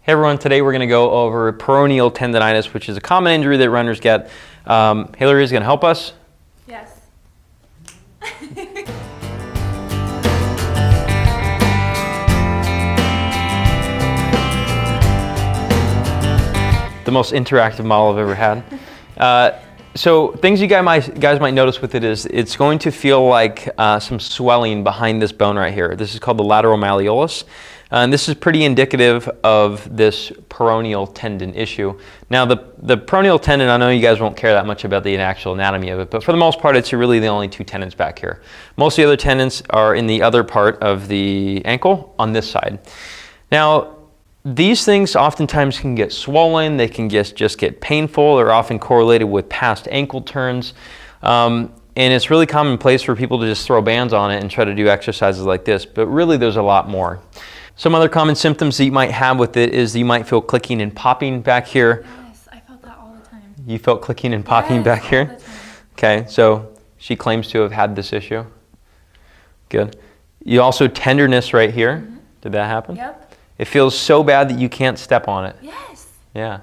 Hey everyone, today we're going to go over peroneal tendonitis, which is a common injury that runners get. Hillary is going to help us. Yes. The most interactive model I've ever had. So things you guys might notice with it is it's going to feel like some swelling behind this bone right here. This is called the lateral malleolus. And this is pretty indicative of this peroneal tendon issue. Now the peroneal tendon, I know you guys won't care that much about the actual anatomy of it, but for the most part it's really the only two tendons back here. Most of the other tendons are in the other part of the ankle on this side. Now these things oftentimes can get swollen, they can just get painful. They're often correlated with past ankle turns. And it's really commonplace for people to just throw bands on it and try to do exercises like this, but really there's a lot more. Some other common symptoms that you might have with it is you might feel clicking and popping back here. Yes, I felt that all the time. You felt clicking and popping Yes, back all here? the time. Okay, so she claims to have had this issue. Good. You also tenderness right here. Mm-hmm. Did that happen? Yep. It feels so bad that you can't step on it. Yes. Yeah.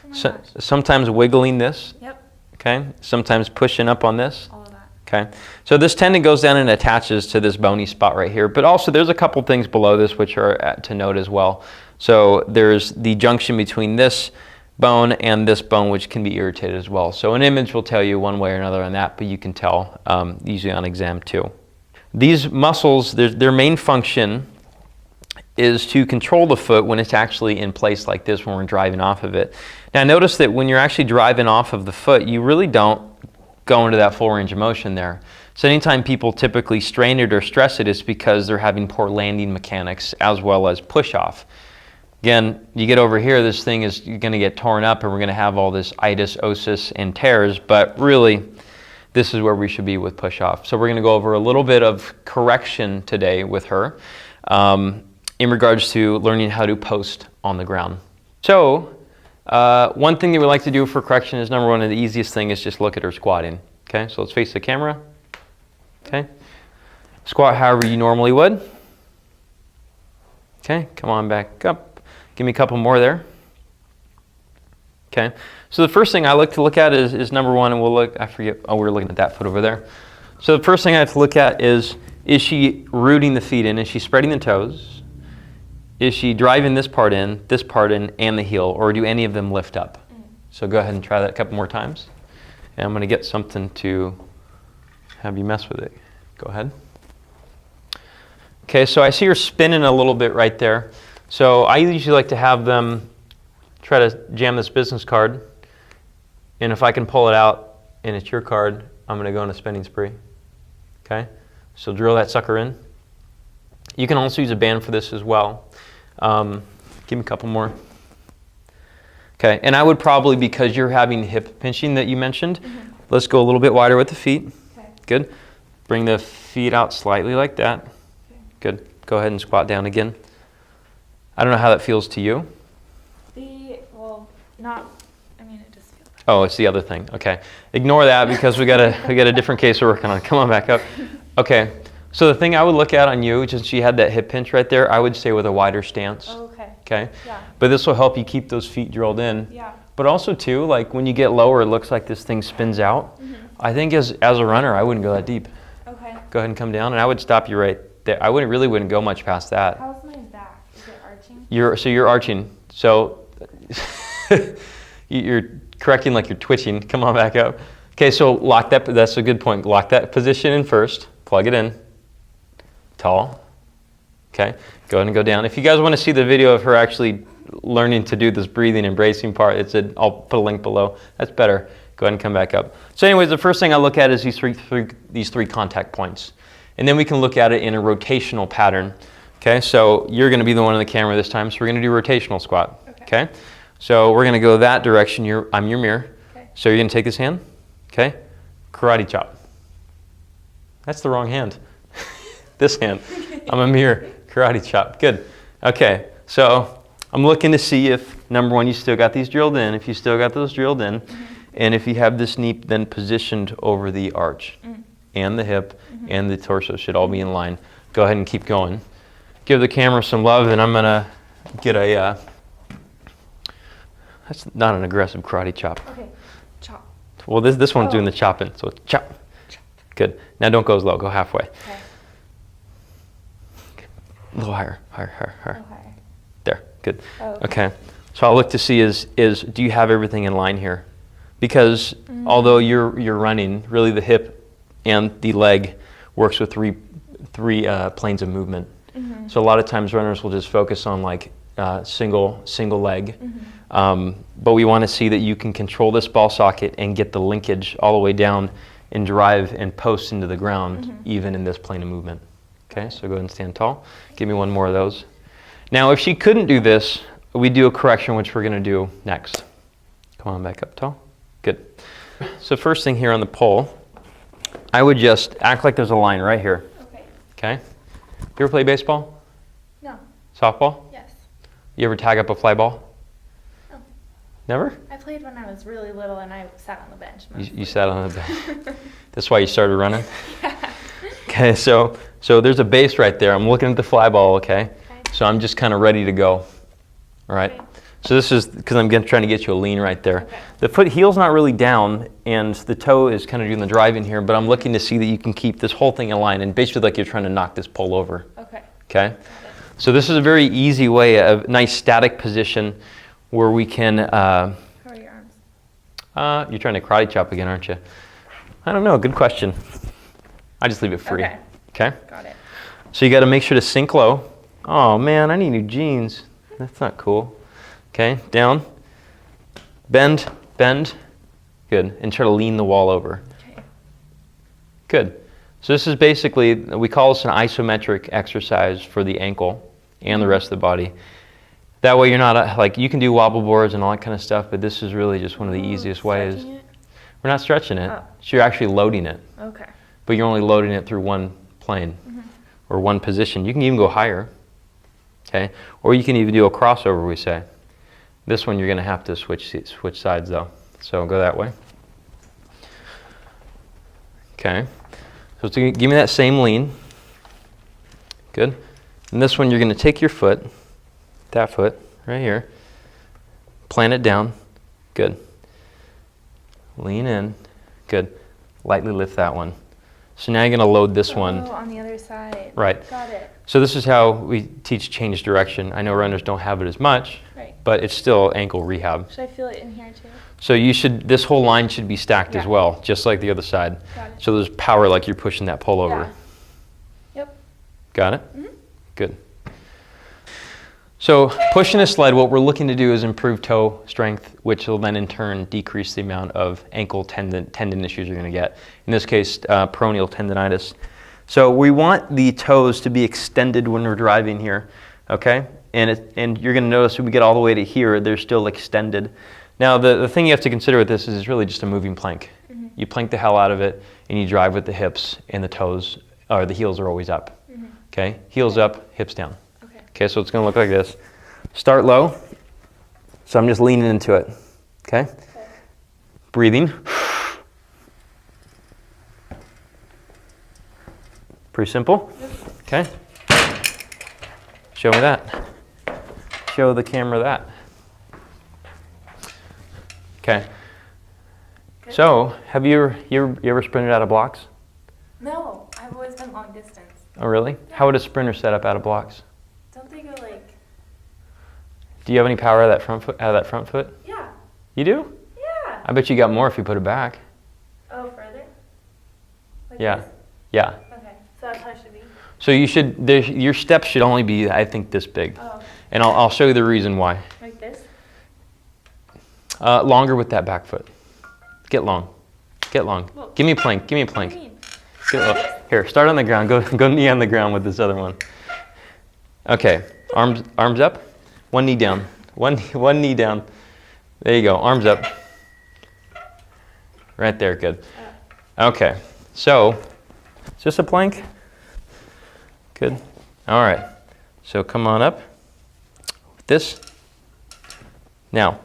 Oh my So, gosh. sometimes wiggling this. Yep. Okay. Sometimes pushing up on this. All of that. Okay, so this tendon goes down and attaches to this bony spot right here, but also there's a couple things below this which are to note as well. So there's the junction between this bone and this bone, which can be irritated as well. So an image will tell you one way or another on that, but you can tell usually on exam too. These muscles, their main function is to control the foot when it's actually in place like this when we're driving off of it. Now notice that when you're actually driving off of the foot, you really don't go into that full range of motion there. So anytime people typically strain it or stress it, it's because they're having poor landing mechanics as well as push off. Again, you get over here, this thing is going to get torn up and we're going to have all this itis, osis, and tears, but really this is where we should be with push off. So we're going to go over a little bit of correction today with her in regards to learning how to post on the ground. So one thing that we like to do for correction is number one, and the easiest thing is just look at her squatting. Okay, so let's face the camera. Okay, squat however you normally would. Okay, come on back up. Give me a couple more there. Okay, so the first thing I like to look at is number one, and we'll look, I forget, oh, we're looking at that foot over there. So the first thing I have to look at is she rooting the feet in? Is she spreading the toes? Is she driving this part in, and the heel, or do any of them lift up? So go ahead and try that a couple more times. And I'm going to get something to have you mess with it. Go ahead. Okay, so I see her spinning a little bit right there. So I usually like to have them try to jam this business card. And if I can pull it out and it's your card, I'm going to go on a spinning spree. Okay, so drill that sucker in. You can also use a band for this as well. Give me a couple more. Okay, and I would probably, because you're having hip pinching that you mentioned, let's go a little bit wider with the feet. Okay. Good. Bring the feet out slightly like that. Okay. Good. Go ahead and squat down again. I don't know how that feels to you. It just feels. Oh, it's the other thing. Okay. Ignore that because we got a different case we're working on. Come on back up. Okay. So the thing I would look at on you, since she had that hip pinch right there, I would say with a wider stance. Oh, okay. Okay? Yeah. But this will help you keep those feet drilled in. Yeah. But also too, like when you get lower, it looks like this thing spins out. I think as a runner, I wouldn't go that deep. Okay. Go ahead and come down, and I would stop you right there. I really wouldn't go much past that. How's my back? Is it arching? You're arching. So you're correcting like you're twitching. Come on back up. Okay, so lock that. That's a good point. Lock that position in first. Plug it in. Tall. Okay, go ahead and go down. If you guys want to see the video of her actually learning to do this breathing and bracing part, I'll put a link below. That's better. Go ahead and come back up. So anyways, the first thing I look at is these three contact points. And then we can look at it in a rotational pattern. Okay, so you're going to be the one in the camera this time, so we're going to do rotational squat. Okay? So we're going to go that direction. I'm your mirror. Okay. So you're going to take this hand. Okay? Karate chop. That's the wrong hand. This hand. I'm a mirror. Karate chop. Good. Okay, so I'm looking to see if, number one, you still got these drilled in, if you still got those drilled in, and if you have this knee then positioned over the arch, and the hip, and the torso should all be in line. Go ahead and keep going. Give the camera some love, and I'm going to get a That's not an aggressive karate chop. Okay. Chop. Well, this one's doing Oh. the chopping, so it's chop. Good. Now don't go as low. Go halfway. Okay. A little higher. Higher. Okay. There. Good. Oh, Okay. So I'll look to see is do you have everything in line here? Because although you're running, really the hip and the leg works with three planes of movement. So a lot of times runners will just focus on like single leg. But we want to see that you can control this ball socket and get the linkage all the way down and drive and post into the ground even in this plane of movement. Okay, so go ahead and stand tall. Give me one more of those. Now if she couldn't do this, we do a correction, which we're going to do next. Come on back up tall. Good. So first thing here on the pole, I would just act like there's a line right here. Okay. Okay? You ever play baseball? No. Softball? Yes. You ever tag up a fly ball? No. Never? I played when I was really little and I sat on the bench. You sat on the bench. That's why you started running? Yeah. Okay, so there's a base right there. I'm looking at the fly ball, okay? So I'm just kind of ready to go. All right? Okay. So this is because I'm trying to get you a lean right there. Okay. The foot heel's not really down, and the toe is kind of doing the driving here, but I'm looking to see that you can keep this whole thing in line, and basically like you're trying to knock this pole over. Okay. Okay? So this is a very easy way, a nice static position where we can... How are your arms? You're trying to karate chop again, aren't you? I don't know. Good question. I just leave it free. Okay. Okay? Got it. So you got to make sure to sink low. Oh, man, I need new jeans. That's not cool. Okay, down. Bend. Good. And try to lean the wall over. Okay. Good. So this is basically, we call this an isometric exercise for the ankle and the rest of the body. That way you're not, like, you can do wobble boards and all that kind of stuff, but this is really just one of the easiest ways. Stretching it? We're not stretching it. Oh. So you're actually loading it. Okay. But you're only loading it through one plane or one position. You can even go higher, okay? Or you can even do a crossover, we say. This one you're going to have to switch sides though. So go that way. Okay. So to give me that same lean. Good. And this one you're going to take your foot, that foot right here, plant it down. Good. Lean in. Good. Lightly lift that one. So now you're going to load this one. Oh, on the other side. Right. Got it. So this is how we teach change direction. I know runners don't have it as much, Right. but it's still ankle rehab. Should I feel it in here too? So you should, this whole line should be stacked as Yeah. well, just like the other side. Got it. So there's power like you're pushing that pole over. Yeah. Yep. Got it? Good. So pushing a sled, what we're looking to do is improve toe strength, which will then in turn decrease the amount of ankle tendon issues you're going to get. In this case, peroneal tendonitis. So we want the toes to be extended when we're driving here, okay? And you're going to notice when we get all the way to here, they're still extended. Now the thing you have to consider with this is it's really just a moving plank. You plank the hell out of it, and you drive with the hips, and the toes, or the heels are always up. Okay? Heels up, hips down. Okay. Okay, so it's going to look like this. Start low. So I'm just leaning into it. Okay? Breathing. Pretty simple. Okay? Show me that. Show the camera that. Okay. Good. So, have you ever sprinted out of blocks? No, I've always been long distance. Oh, really? How would a sprinter set up out of blocks? Don't they go like? Do you have any power out of that front foot? Yeah. You do? Yeah. I bet you got more if you put it back. Oh, further? Like Yeah. this? Yeah. Okay. So that's how it should be. So your steps should only be, I think, this big. Oh. Okay. And I'll show you the reason why. Like this? Longer with that back foot. Get long. Get long. Whoa. Give me a plank. Give me a What plank. do you mean? Here, start on the ground. Go knee on the ground with this other one. Okay. Arms up. One knee down. One knee down. There you go. Arms up. Right there. Good. Okay. So, is this a plank? Good. All right. So come on up with this. Now,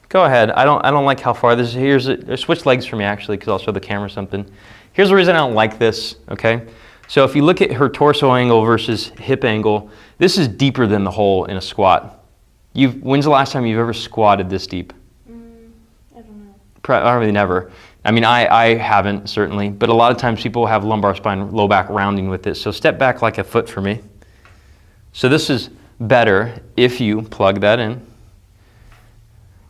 go ahead. I don't like how far this is. Switch legs for me actually, because I'll show the camera something. Here's the reason I don't like this. Okay. So if you look at her torso angle versus hip angle, this is deeper than the hole in a squat. When's the last time you've ever squatted this deep? I don't know. Probably never. I mean, I haven't, certainly, but a lot of times people have lumbar spine, low back rounding with it. So step back like a foot for me. So this is better if you plug that in.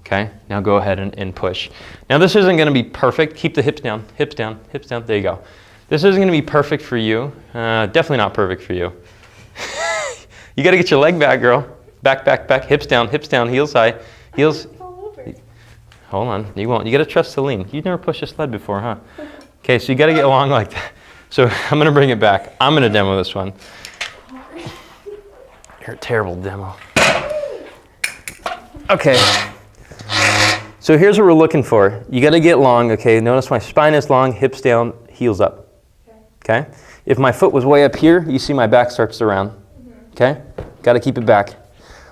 Okay, now go ahead and push. Now this isn't going to be perfect. Keep the hips down, hips down, hips down. There you go. This isn't going to be perfect for you. Definitely not perfect for you. You got to get your leg back, girl. Back, back, back. Hips down, heels high. Heels. Hold on. You won't. You got to trust the lean. You've never pushed a sled before, huh? Okay, so you got to get along like that. So I'm going to bring it back. I'm going to demo this one. You're a terrible demo. Okay. So here's what we're looking for. You got to get long, okay? Notice my spine is long, hips down, heels up. Okay? If my foot was way up here, you see my back starts to round. Okay? Got to keep it back.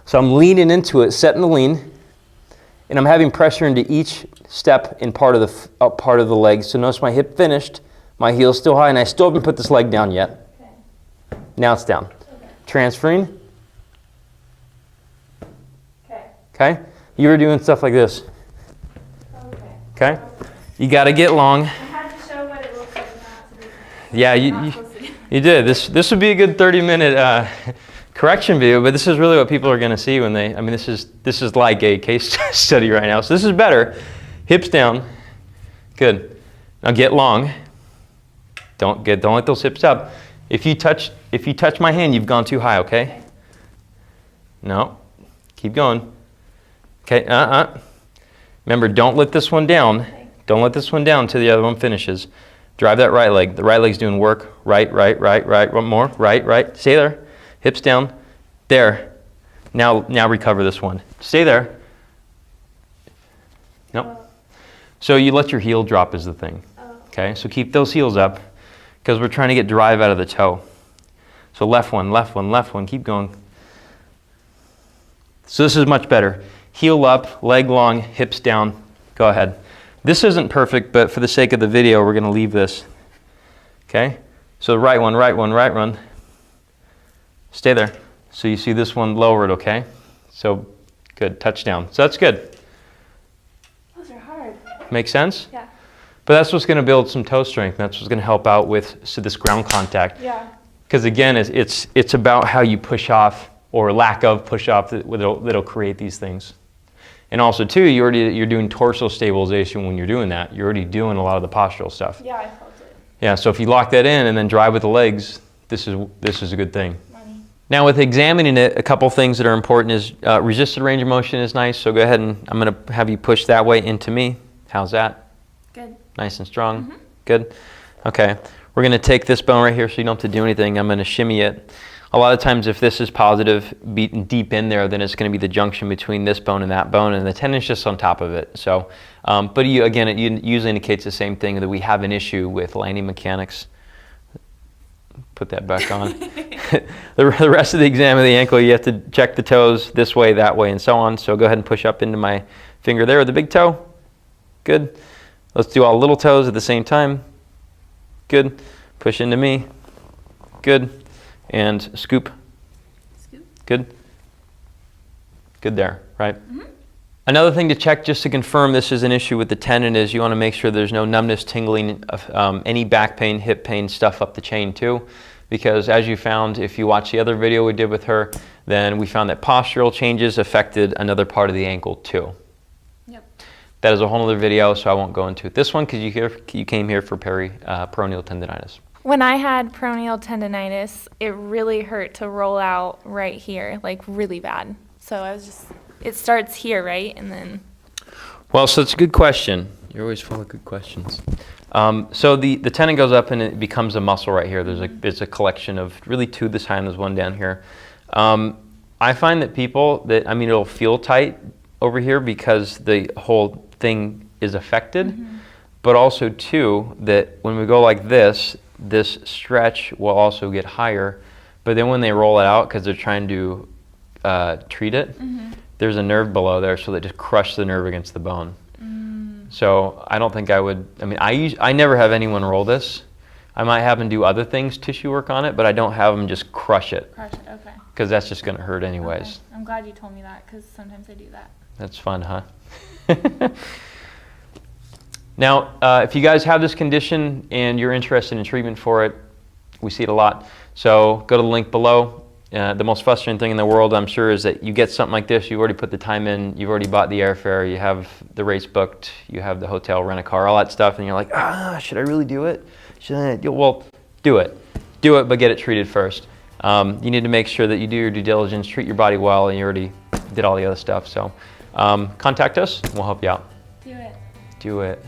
So I'm leaning into it, setting the lean, and I'm having pressure into each step in part of the up part of the leg. So notice my hip finished, my heel's still high, and I still haven't put this leg down yet. Okay. Now it's down. Okay. Transferring. Okay. Okay? You were doing stuff like this. Okay. Okay? You got to get long. I had to show what it looks like not to do. Yeah, you did. This would be a good 30-minute correction video, but this is really what people are going to see when they. I mean, this is like a case study right now. So this is better. Hips down. Good. Now get long. Don't let those hips up. If you touch my hand, you've gone too high. Okay. No. Keep going. Okay. Remember, don't let this one down. Don't let this one down until the other one finishes. Drive that right leg. The right leg's doing work. Right. One more. Right. Stay there. Hips down. There. Now recover this one. Stay there. Nope. So you let your heel drop is the thing. Okay, so keep those heels up because we're trying to get drive out of the toe. So left one, keep going. So this is much better. Heel up, leg long, hips down. Go ahead. This isn't perfect, but for the sake of the video, we're going to leave this. Okay, so right one. Stay there. So you see this one lowered, okay? So good, touchdown. So that's good. Those are hard. Make sense? Yeah. But that's what's going to build some toe strength. That's what's going to help out with this ground contact. Yeah. Because again, it's about how you push off or lack of push off that'll create these things. And also too, you're doing torso stabilization when you're doing that. You're already doing a lot of the postural stuff. Yeah, I felt it. Yeah. So if you lock that in and then drive with the legs, this is a good thing. Money. Now with examining it, a couple things that are important is resisted range of motion is nice. So go ahead and I'm going to have you push that way into me. How's that? Good. Nice and strong. Good. Okay. We're going to take this bone right here so you don't have to do anything. I'm going to shimmy it. A lot of times if this is positive, beaten deep in there, then it's going to be the junction between this bone and that bone, and the tendon's just on top of it. So, but again, it usually indicates the same thing, that we have an issue with landing mechanics. Put that back on. The rest of the exam of the ankle, you have to check the toes this way, that way, and so on. So go ahead and push up into my finger there with the big toe. Good. Let's do all little toes at the same time. Good. Push into me. Good. And scoop. Scoop. Good. Good there, right? Another thing to check just to confirm this is an issue with the tendon is you want to make sure there's no numbness, tingling, any back pain, hip pain, stuff up the chain too. Because as you found, if you watch the other video we did with her, then we found that postural changes affected another part of the ankle too. Yep. That is a whole other video, so I won't go into this one because you came here for peroneal tendonitis. When I had peroneal tendonitis, it really hurt to roll out right here, like really bad. So it starts here, right? And then. Well, so it's a good question. You're always full of good questions. So the tendon goes up and it becomes a muscle right here. There's a collection of really two this high and there's one down here. I find that it'll feel tight over here because the whole thing is affected, but also too, that when we go like this stretch will also get higher, but then when they roll it out, because they're trying to treat it, there's a nerve below there, so they just crush the nerve against the bone. So I don't think I would, I never have anyone roll this. I might have them do other things, tissue work on it, but I don't have them just crush it. Crush it, okay. Because that's just going to hurt anyways. Okay. I'm glad you told me that because sometimes I do that. That's fun, huh? Now, if you guys have this condition and you're interested in treatment for it, we see it a lot. So go to the link below. The most frustrating thing in the world, I'm sure, is that you get something like this, you've already put the time in, you've already bought the airfare, you have the rates booked, you have the hotel, rent a car, all that stuff, and you're like, should I really do it? Should I do it? Well, do it. Do it, but get it treated first. You need to make sure that you do your due diligence, treat your body well, and you already did all the other stuff. So contact us, and we'll help you out. Do it. Do it.